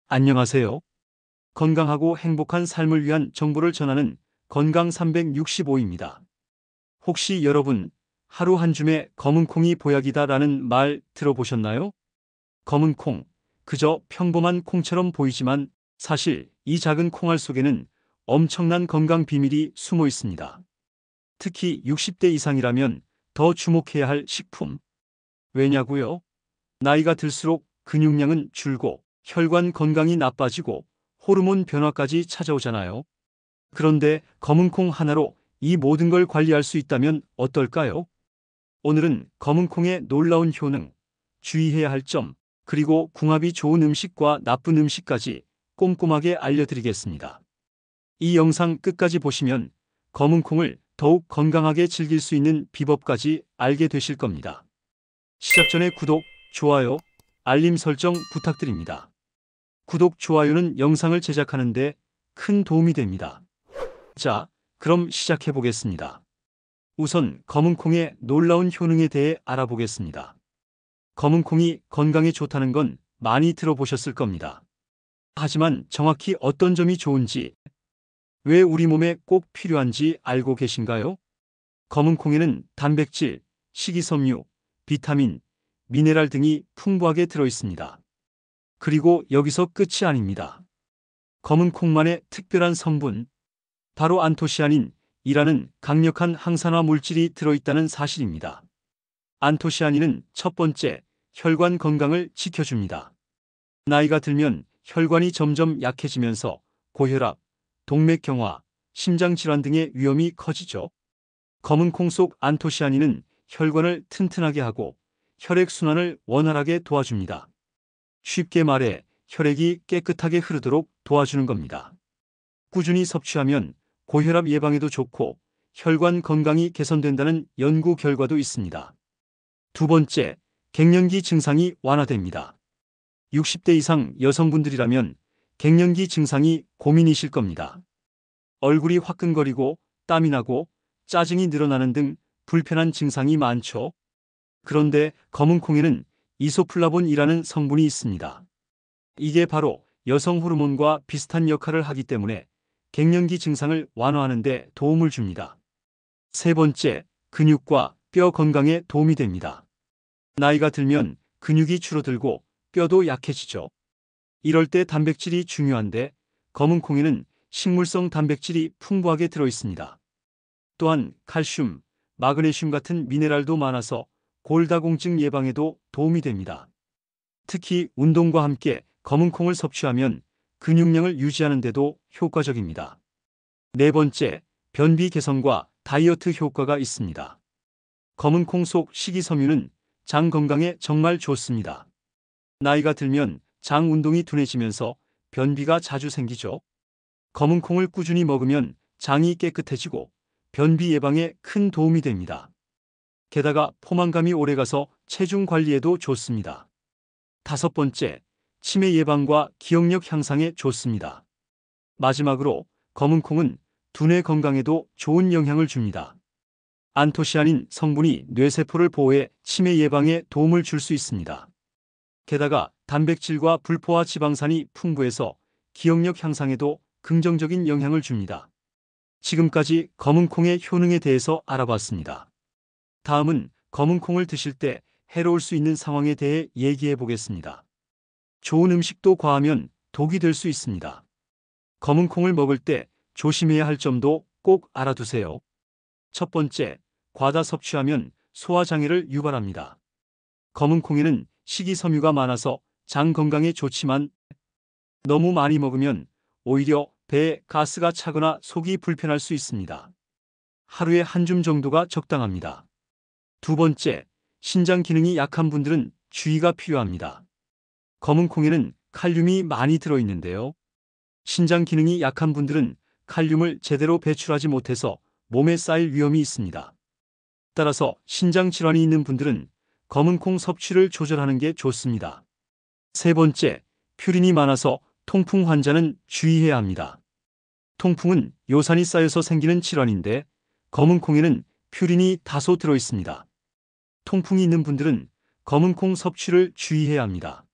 안녕하세요. 건강하고 행복한 삶을 위한 정보를 전하는 건강 365입니다. 혹시 여러분, 하루 한 줌의 검은 콩이 보약이다라는 말 들어보셨나요? 검은 콩, 그저 평범한 콩처럼 보이지만 사실 이 작은 콩알 속에는 엄청난 건강 비밀이 숨어 있습니다. 특히 60대 이상이라면 더 주목해야 할 식품. 왜냐고요? 나이가 들수록 근육량은 줄고 혈관 건강이 나빠지고 호르몬 변화까지 찾아오잖아요. 그런데 검은 콩 하나로 이 모든 걸 관리할 수 있다면 어떨까요? 오늘은 검은 콩의 놀라운 효능, 주의해야 할 점, 그리고 궁합이 좋은 음식과 나쁜 음식까지 꼼꼼하게 알려드리겠습니다. 이 영상 끝까지 보시면 검은 콩을 더욱 건강하게 즐길 수 있는 비법까지 알게 되실 겁니다. 시작 전에 구독, 좋아요, 알림 설정 부탁드립니다. 구독, 좋아요는 영상을 제작하는데 큰 도움이 됩니다. 자, 그럼 시작해 보겠습니다. 우선 검은 콩의 놀라운 효능에 대해 알아보겠습니다. 검은 콩이 건강에 좋다는 건 많이 들어보셨을 겁니다. 하지만 정확히 어떤 점이 좋은지, 왜 우리 몸에 꼭 필요한지 알고 계신가요? 검은 콩에는 단백질, 식이섬유, 비타민, 미네랄 등이 풍부하게 들어 있습니다. 그리고 여기서 끝이 아닙니다. 검은 콩만의 특별한 성분, 바로 안토시아닌이라는 강력한 항산화 물질이 들어있다는 사실입니다. 안토시아닌은 첫 번째, 혈관 건강을 지켜줍니다. 나이가 들면 혈관이 점점 약해지면서 고혈압, 동맥경화, 심장질환 등의 위험이 커지죠. 검은 콩 속 안토시아닌은 혈관을 튼튼하게 하고 혈액순환을 원활하게 도와줍니다. 쉽게 말해 혈액이 깨끗하게 흐르도록 도와주는 겁니다. 꾸준히 섭취하면 고혈압 예방에도 좋고 혈관 건강이 개선된다는 연구 결과도 있습니다. 두 번째, 갱년기 증상이 완화됩니다. 60대 이상 여성분들이라면 갱년기 증상이 고민이실 겁니다. 얼굴이 화끈거리고 땀이 나고 짜증이 늘어나는 등 불편한 증상이 많죠. 그런데 검은 콩에는 이소플라본이라는 성분이 있습니다. 이게 바로 여성 호르몬과 비슷한 역할을 하기 때문에 갱년기 증상을 완화하는 데 도움을 줍니다. 세 번째, 근육과 뼈 건강에 도움이 됩니다. 나이가 들면 근육이 줄어들고 뼈도 약해지죠. 이럴 때 단백질이 중요한데 검은 콩에는 식물성 단백질이 풍부하게 들어 있습니다. 또한 칼슘, 마그네슘 같은 미네랄도 많아서 골다공증 예방에도 도움이 됩니다. 특히 운동과 함께 검은 콩을 섭취하면 근육량을 유지하는 데도 효과적입니다. 네 번째, 변비 개선과 다이어트 효과가 있습니다. 검은 콩 속 식이섬유는 장 건강에 정말 좋습니다. 나이가 들면 장 운동이 둔해지면서 변비가 자주 생기죠. 검은 콩을 꾸준히 먹으면 장이 깨끗해지고 변비 예방에 큰 도움이 됩니다. 게다가 포만감이 오래가서 체중 관리에도 좋습니다. 다섯 번째, 치매 예방과 기억력 향상에 좋습니다. 마지막으로 검은 콩은 두뇌 건강에도 좋은 영향을 줍니다. 안토시아닌 성분이 뇌세포를 보호해 치매 예방에 도움을 줄 수 있습니다. 게다가 단백질과 불포화 지방산이 풍부해서 기억력 향상에도 긍정적인 영향을 줍니다. 지금까지 검은 콩의 효능에 대해서 알아봤습니다. 다음은 검은 콩을 드실 때 해로울 수 있는 상황에 대해 얘기해 보겠습니다. 좋은 음식도 과하면 독이 될 수 있습니다. 검은 콩을 먹을 때 조심해야 할 점도 꼭 알아두세요. 첫 번째, 과다 섭취하면 소화장애를 유발합니다. 검은 콩에는 식이섬유가 많아서 장 건강에 좋지만 너무 많이 먹으면 오히려 배에 가스가 차거나 속이 불편할 수 있습니다. 하루에 한 줌 정도가 적당합니다. 두 번째, 신장 기능이 약한 분들은 주의가 필요합니다. 검은 콩에는 칼륨이 많이 들어있는데요. 신장 기능이 약한 분들은 칼륨을 제대로 배출하지 못해서 몸에 쌓일 위험이 있습니다. 따라서 신장 질환이 있는 분들은 검은 콩 섭취를 조절하는 게 좋습니다. 세 번째, 퓨린이 많아서 통풍 환자는 주의해야 합니다. 통풍은 요산이 쌓여서 생기는 질환인데 검은 콩에는 퓨린이 다소 들어 있습니다. 통풍이 있는 분들은 검은 콩 섭취를 주의해야 합니다.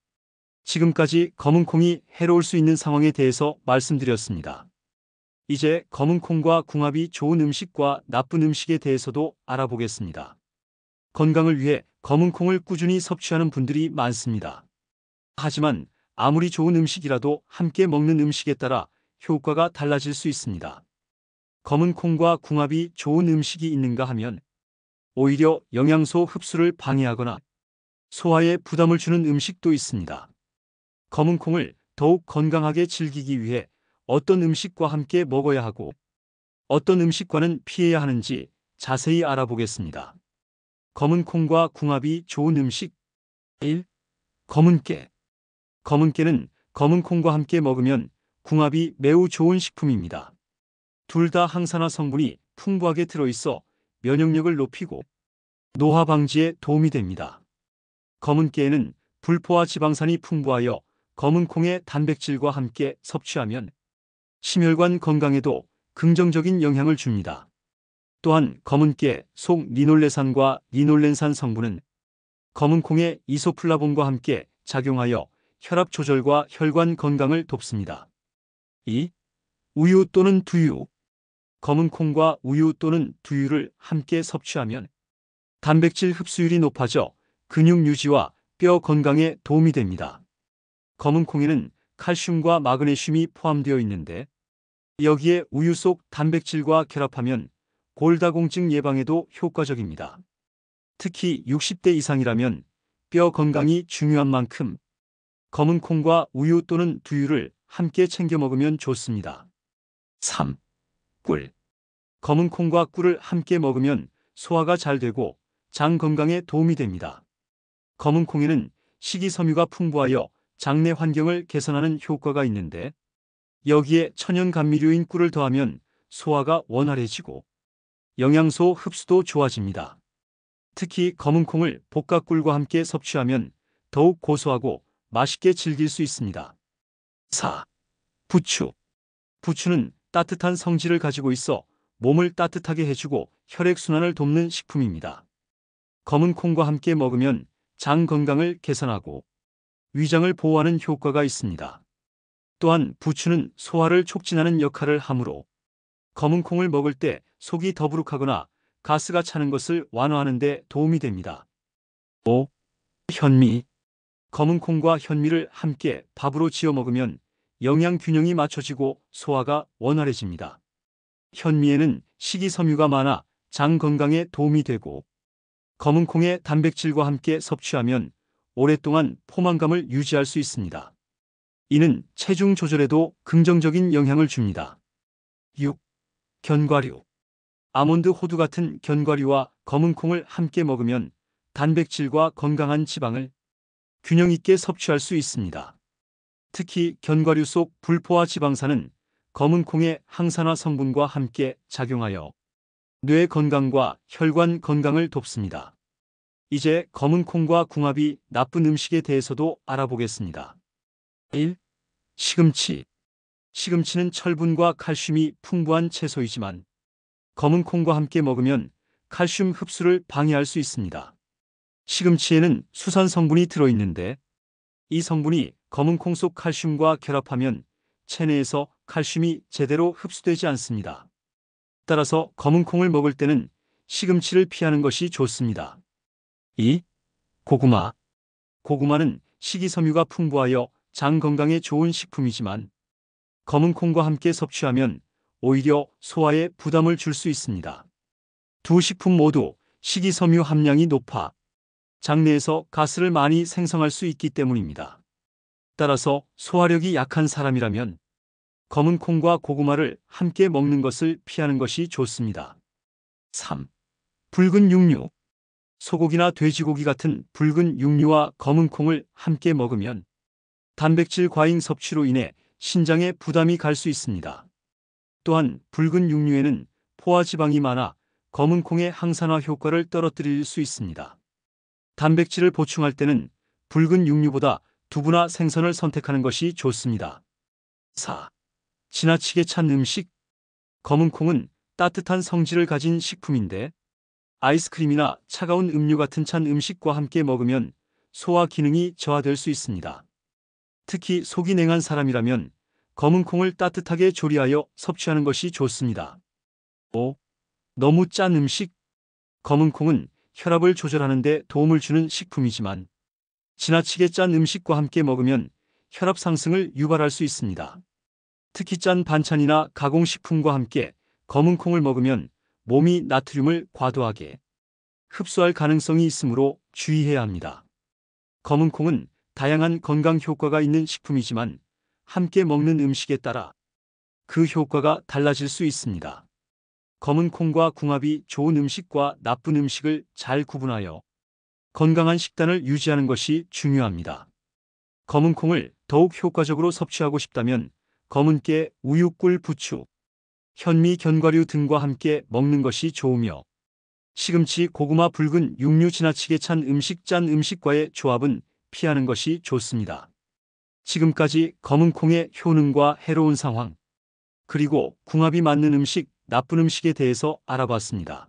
지금까지 검은 콩이 해로울 수 있는 상황에 대해서 말씀드렸습니다. 이제 검은 콩과 궁합이 좋은 음식과 나쁜 음식에 대해서도 알아보겠습니다. 건강을 위해 검은 콩을 꾸준히 섭취하는 분들이 많습니다. 하지만 아무리 좋은 음식이라도 함께 먹는 음식에 따라 효과가 달라질 수 있습니다. 검은 콩과 궁합이 좋은 음식이 있는가 하면 오히려 영양소 흡수를 방해하거나 소화에 부담을 주는 음식도 있습니다. 검은 콩을 더욱 건강하게 즐기기 위해 어떤 음식과 함께 먹어야 하고 어떤 음식과는 피해야 하는지 자세히 알아보겠습니다. 검은 콩과 궁합이 좋은 음식 1. 검은 깨. 검은 깨는 검은 콩과 함께 먹으면 궁합이 매우 좋은 식품입니다. 둘 다 항산화 성분이 풍부하게 들어있어 면역력을 높이고 노화 방지에 도움이 됩니다. 검은 깨에는 불포화 지방산이 풍부하여 검은 콩의 단백질과 함께 섭취하면 심혈관 건강에도 긍정적인 영향을 줍니다. 또한 검은 깨 속 리놀레산과 리놀렌산 성분은 검은 콩의 이소플라본과 함께 작용하여 혈압 조절과 혈관 건강을 돕습니다. 2. 우유 또는 두유. 검은 콩과 우유 또는 두유를 함께 섭취하면 단백질 흡수율이 높아져 근육 유지와 뼈 건강에 도움이 됩니다. 검은 콩에는 칼슘과 마그네슘이 포함되어 있는데 여기에 우유 속 단백질과 결합하면 골다공증 예방에도 효과적입니다. 특히 60대 이상이라면 뼈 건강이 중요한 만큼 검은 콩과 우유 또는 두유를 함께 챙겨 먹으면 좋습니다. 3. 꿀. 검은 콩과 꿀을 함께 먹으면 소화가 잘 되고 장 건강에 도움이 됩니다. 검은 콩에는 식이섬유가 풍부하여 장내 환경을 개선하는 효과가 있는데 여기에 천연 감미료인 꿀을 더하면 소화가 원활해지고 영양소 흡수도 좋아집니다. 특히 검은 콩을 볶아꿀과 함께 섭취하면 더욱 고소하고 맛있게 즐길 수 있습니다. 4. 부추. 부추는 따뜻한 성질을 가지고 있어 몸을 따뜻하게 해주고 혈액순환을 돕는 식품입니다. 검은 콩과 함께 먹으면 장 건강을 개선하고 위장을 보호하는 효과가 있습니다. 또한 부추는 소화를 촉진하는 역할을 하므로 검은 콩을 먹을 때 속이 더부룩하거나 가스가 차는 것을 완화하는 데 도움이 됩니다. 5. 현미. 검은 콩과 현미를 함께 밥으로 지어 먹으면 영양 균형이 맞춰지고 소화가 원활해집니다. 현미에는 식이섬유가 많아 장 건강에 도움이 되고 검은 콩의 단백질과 함께 섭취하면 오랫동안 포만감을 유지할 수 있습니다. 이는 체중 조절에도 긍정적인 영향을 줍니다. 6. 견과류. 아몬드 호두 같은 견과류와 검은 콩을 함께 먹으면 단백질과 건강한 지방을 균형 있게 섭취할 수 있습니다. 특히 견과류 속 불포화 지방산은 검은 콩의 항산화 성분과 함께 작용하여 뇌 건강과 혈관 건강을 돕습니다. 이제 검은 콩과 궁합이 나쁜 음식에 대해서도 알아보겠습니다. 1. 시금치. 시금치는 철분과 칼슘이 풍부한 채소이지만 검은 콩과 함께 먹으면 칼슘 흡수를 방해할 수 있습니다. 시금치에는 수산 성분이 들어있는데 이 성분이 검은 콩 속 칼슘과 결합하면 체내에서 칼슘이 제대로 흡수되지 않습니다. 따라서 검은 콩을 먹을 때는 시금치를 피하는 것이 좋습니다. 2. 고구마. 고구마는 식이섬유가 풍부하여 장 건강에 좋은 식품이지만 검은 콩과 함께 섭취하면 오히려 소화에 부담을 줄 수 있습니다. 두 식품 모두 식이섬유 함량이 높아 장내에서 가스를 많이 생성할 수 있기 때문입니다. 따라서 소화력이 약한 사람이라면 검은 콩과 고구마를 함께 먹는 것을 피하는 것이 좋습니다. 3. 붉은 육류. 소고기나 돼지고기 같은 붉은 육류와 검은 콩을 함께 먹으면 단백질 과잉 섭취로 인해 신장에 부담이 갈 수 있습니다. 또한 붉은 육류에는 포화지방이 많아 검은 콩의 항산화 효과를 떨어뜨릴 수 있습니다. 단백질을 보충할 때는 붉은 육류보다 두부나 생선을 선택하는 것이 좋습니다. 4. 지나치게 찬 음식. 검은 콩은 따뜻한 성질을 가진 식품인데 아이스크림이나 차가운 음료 같은 찬 음식과 함께 먹으면 소화 기능이 저하될 수 있습니다. 특히 속이 냉한 사람이라면 검은 콩을 따뜻하게 조리하여 섭취하는 것이 좋습니다. 5. 너무 짠 음식. 검은 콩은 혈압을 조절하는 데 도움을 주는 식품이지만 지나치게 짠 음식과 함께 먹으면 혈압 상승을 유발할 수 있습니다. 특히 짠 반찬이나 가공식품과 함께 검은 콩을 먹으면 몸이 나트륨을 과도하게 흡수할 가능성이 있으므로 주의해야 합니다. 검은 콩은 다양한 건강 효과가 있는 식품이지만 함께 먹는 음식에 따라 그 효과가 달라질 수 있습니다. 검은 콩과 궁합이 좋은 음식과 나쁜 음식을 잘 구분하여 건강한 식단을 유지하는 것이 중요합니다. 검은 콩을 더욱 효과적으로 섭취하고 싶다면 검은 깨, 우유, 꿀, 부추, 현미, 견과류 등과 함께 먹는 것이 좋으며 시금치, 고구마, 붉은 육류, 지나치게 찬 음식, 짠 음식과의 조합은 피하는 것이 좋습니다. 지금까지 검은 콩의 효능과 해로운 상황, 그리고 궁합이 맞는 음식, 나쁜 음식에 대해서 알아봤습니다.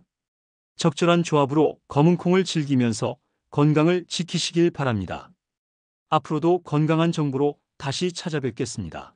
적절한 조합으로 검은 콩을 즐기면서 건강을 지키시길 바랍니다. 앞으로도 건강한 정보로 다시 찾아뵙겠습니다.